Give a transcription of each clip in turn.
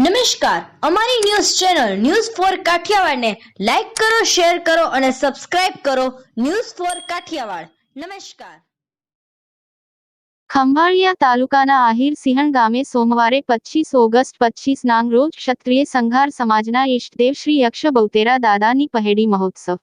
નમસ્કાર, અમારી news channel news for Kathiawad ને લાઈક કરો, શેર કરો અને સબસ્ક્રાઇબ કરો. News for Kathiawad. નમસ્કાર. ખંભાળિયા તાલુકાના આહિર સિંહણ ગામે સોમવારે 25 ઓગસ્ટ 25 નાંગ રોજ ક્ષત્રિય સંઘાર સમાજના ઇષ્ટદેવ શ્રી યક્ષ બહુતેરા દાદાની પહેડી મહોત્સવ.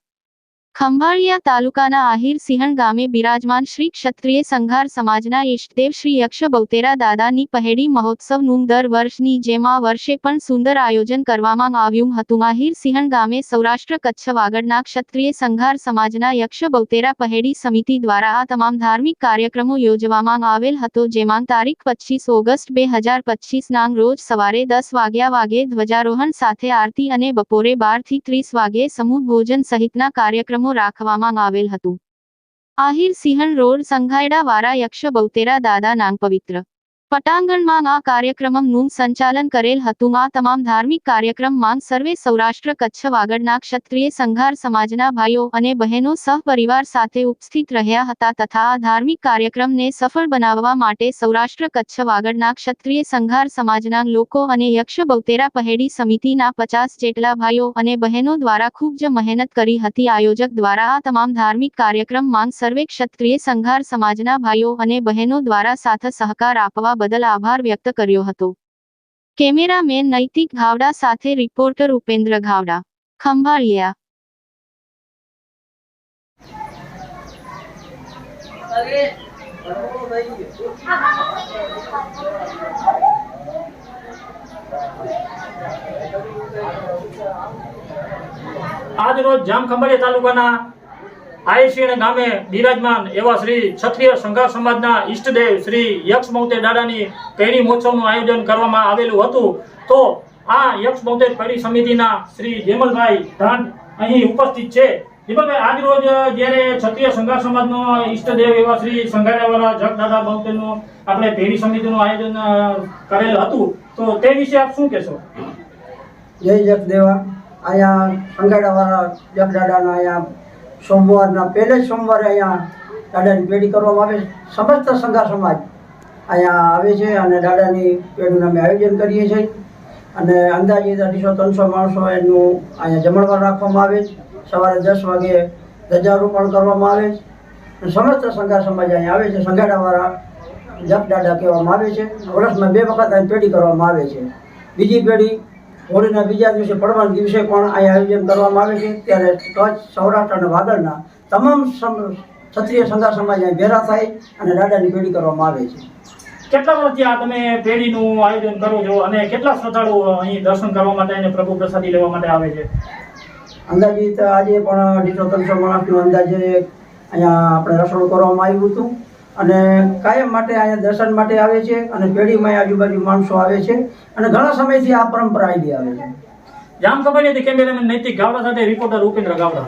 ખંભાળિયા તાલુકાના આહિર સિંહણ ગામે બિરાજમાન શ્રી ક્ષત્રિય સંઘાર સમાજના ઇષ્ટદેવ શ્રી યક્ષ બહુતેરા દાદાની પહેડી મહોત્સવનું દર વર્ષની જેમ આ વર્ષે પણ સુંદર આયોજન કરવામાં આવ્યું હતું. આહિર સિંહણ ગામે સૌરાષ્ટ્ર કચ્છ વાગડના ક્ષત્રિય સંઘાર સમાજના યક્ષ બહુતેરા પહેડી સમિતિ દ્વારા આ તમામ ધાર્મિક કાર્યક્રમો યોજવામાં આવેલ હતો, જેમાં તારીખ 25 ઓગસ્ટ 2025 નાંગ રોજ સવારે 10 વાગે ધ્વજારોહણ સાથે આરતી અને બપોરે 12 થી 30 વાગે સમૂહ ભોજન સહિતના કાર્યક્રમો રાખવામાં આવેલ હતું. આહિર સિંહણ રોડ સંઘાયડા વાળા યક્ષ બહુતેરા દાદા નાંગ પવિત્ર પટાંગણમાં આ કાર્યક્રમનું સંચાલન કરેલ હતું. આ તમામ ધાર્મિક કાર્યક્રમમાં સર્વે સૌરાષ્ટ્ર કચ્છ વાગડના ક્ષત્રિય સંઘાર સમાજના ભાઈઓ અને બહેનો સહપરિવાર સાથે ઉપસ્થિત રહ્યા હતા તથા આ ધાર્મિક કાર્યક્રમને સફળ બનાવવા માટે સૌરાષ્ટ્ર કચ્છ વાગડના ક્ષત્રિય સંઘાર સમાજના લોકો અને યક્ષ બહુતેરા પહેડી સમિતિના 50 જેટલા ભાઈઓ અને બહેનો દ્વારા ખૂબ જ મહેનત કરી હતી. આયોજક દ્વારા આ તમામ ધાર્મિક કાર્યક્રમમાં સર્વે ક્ષત્રિય સંઘાર સમાજના ભાઈઓ અને બહેનો દ્વારા સાથ સહકાર આપવા બદલ આભાર વ્યક્ત કર્યો હતો. કેમેરામેન નૈતિક ઘાવડા સાથે રિપોર્ટર ઉપેન્દ્ર ઘાવડા, ખંભાળિયા. આજ રોજ જામ ખંભાળિયા તાલુકાના આયસીણ ગામે બિરાજમાન એવા શ્રી ક્ષત્રિય સંઘાર સમાજના ઈષ્ટદેવ શ્રી યક્ષ બહુતેર દાદાની પહેડી મહોત્સવનું આયોજન કરવામાં આવેલું હતું. તો આ યક્ષ બહુતેર પહેડી સમિતિના શ્રી જેમલભાઈ ધાન અહીં ઉપસ્થિત છે. જેમલભાઈ, આજ રોજ જ્યારે ક્ષત્રિય સંઘાર સમાજનો ઈષ્ટદેવ એવા શ્રી સંઘારાવાળા જગ દાદા બહુતેરનું આપણે પહેડી સમિતિનું આયોજન કરેલ હતું, તો તે વિશે આપ શું કહેશો? જય જગ દેવા. અહીંયા સંઘારાવાળા જગ દાદાના અહીંયા સોમવારના પહેલે જ સોમવારે અહીંયા દાદાની પેઢી કરવામાં આવે. સમસ્ત સંઘાર સમાજ અહીંયા આવે છે અને દાદાની પેઢીનું અમે આયોજન કરીએ છીએ અને અંદાજિત 200-300 માણસો એનું અહીંયા જમણવાર રાખવામાં આવે. સવારે 10 વાગે ધ્વજારોપણ કરવામાં આવે અને સમસ્ત સંઘાર સમાજ અહીંયા આવે છે. સંઘાડાવાળા જપ દાદા કહેવામાં આવે છે. વર્ષમાં 2 વખત અહીં પેઢી કરવામાં આવે છે. બીજી પેઢી હોળીના બીજા દિવસે પડવાના દિવસે પણ અહીંયા આયોજન કરવામાં આવે છે. ત્યારે કચ્છ, સૌરાષ્ટ્ર અને વાગડના તમામ ક્ષત્રિય સંઘાર સમાજ અહીં ભેગા થાય અને દાદાની પેઢી કરવામાં આવે છે. કેટલા વર્ષથી આ તમે પેઢીનું આયોજન કરો છો અને કેટલા શ્રદ્ધાળુઓ અહીં દર્શન કરવા માટે અને પ્રભુ પ્રસાદી લેવા માટે આવે છે? અંદાજિત આજે પણ 200-300 માણસનું અંદાજે અહીંયા આપણે રસોડું કરવામાં આવ્યું હતું અને કાયમ માટે અહીંયા દર્શન માટે આવે છે અને પેઢીમાં આજુબાજુ માણસો આવે છે અને ઘણા સમયથી આ પરંપરા આવી આવે છે. જામ ખંભાળિયાથી કેમેરામેન નૈતિક ઘાવડા સાથે રિપોર્ટર ઉપેન્દ્ર ઘાવડા.